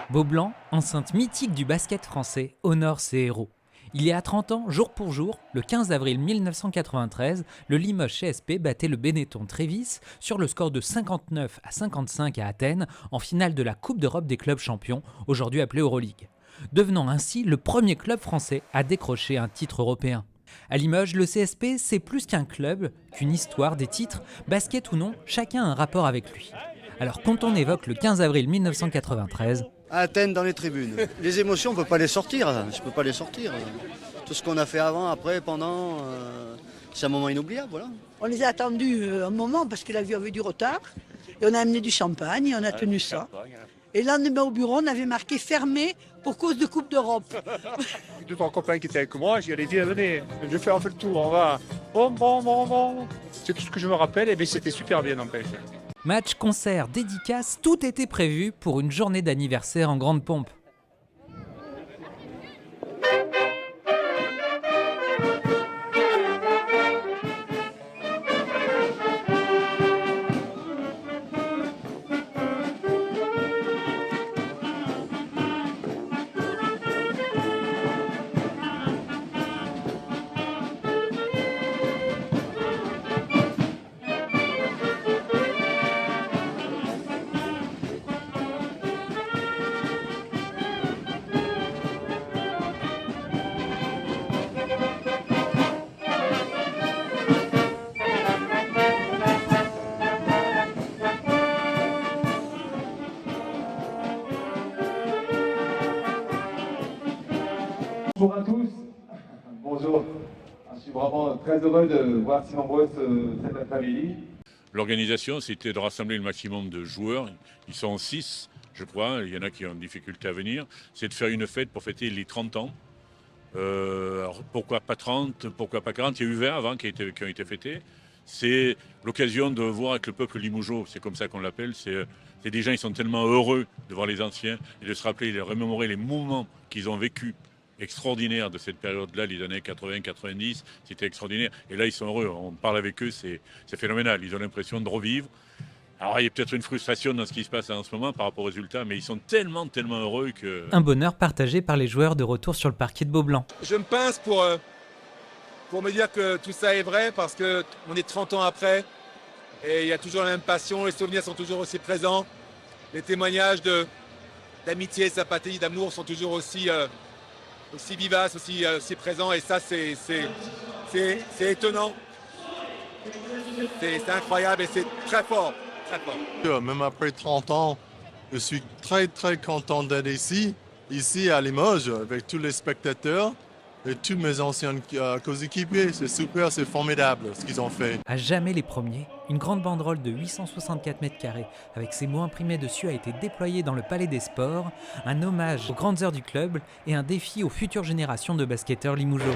Beaublanc, enceinte mythique du basket français, honore ses héros. Il y a 30 ans, jour pour jour, le 15 avril 1993, le Limoges CSP battait le Benetton Trévis sur le score de 59-55 à Athènes en finale de la Coupe d'Europe des clubs champions, aujourd'hui appelée Euroleague, devenant ainsi le premier club français à décrocher un titre européen. À Limoges, le CSP, c'est plus qu'un club, qu'une histoire, des titres, basket ou non, chacun a un rapport avec lui. Alors quand on évoque le 15 avril 1993, à Athènes dans les tribunes. Les émotions, on ne peut pas les sortir. Je ne peux pas les sortir. Tout ce qu'on a fait avant, après, pendant, c'est un moment inoubliable. Voilà. On les a attendus un moment parce que l'avion avait du retard. Et on a amené du champagne et on a tenu ça. Et le lendemain au bureau, on avait marqué fermé pour cause de Coupe d'Europe. Deux, trois copains qui étaient avec moi, j'ai dit, venez, je vais faire un peu le tour, on va. Bon. C'est tout ce que je me rappelle, et bien c'était super bien en fait. Match, concert, dédicace, tout était prévu pour une journée d'anniversaire en grande pompe. Bonjour à tous, bonjour. Je suis vraiment très heureux de voir si nombreux cet après-midi. L'organisation, c'était de rassembler le maximum de joueurs. Ils sont 6, je crois, il y en a qui ont une difficulté à venir. C'est de faire une fête pour fêter les 30 ans. Alors pourquoi pas 30, pourquoi pas 40? Il y a eu 20 avant qui ont été fêtés. C'est l'occasion de voir avec le peuple limougeau, c'est comme ça qu'on l'appelle. C'est des gens, ils sont tellement heureux de voir les anciens et de se rappeler, de remémorer les moments qu'ils ont vécus extraordinaires de cette période-là, les années 80-90, c'était extraordinaire. Et là, ils sont heureux, on parle avec eux, c'est phénoménal. Ils ont l'impression de revivre. Alors, il y a peut-être une frustration dans ce qui se passe en ce moment par rapport aux résultats, mais ils sont tellement heureux que... Un bonheur partagé par les joueurs de retour sur le parquet de Beaublanc. Je me pince pour me dire que tout ça est vrai, parce qu'on est 30 ans après, et il y a toujours la même passion, les souvenirs sont toujours aussi présents, les témoignages d'amitié, sympathie, d'amour sont toujours aussi vivaces, aussi présents, et ça c'est étonnant, c'est incroyable et c'est très fort. Même après 30 ans, je suis très content d'être ici à Limoges, avec tous les spectateurs et tous mes anciens coéquipiers. C'est super, c'est formidable ce qu'ils ont fait. À jamais les premiers, une grande banderole de 864 mètres carrés avec ses mots imprimés dessus a été déployée dans le Palais des Sports, un hommage aux grandes heures du club et un défi aux futures générations de basketteurs limougeaux.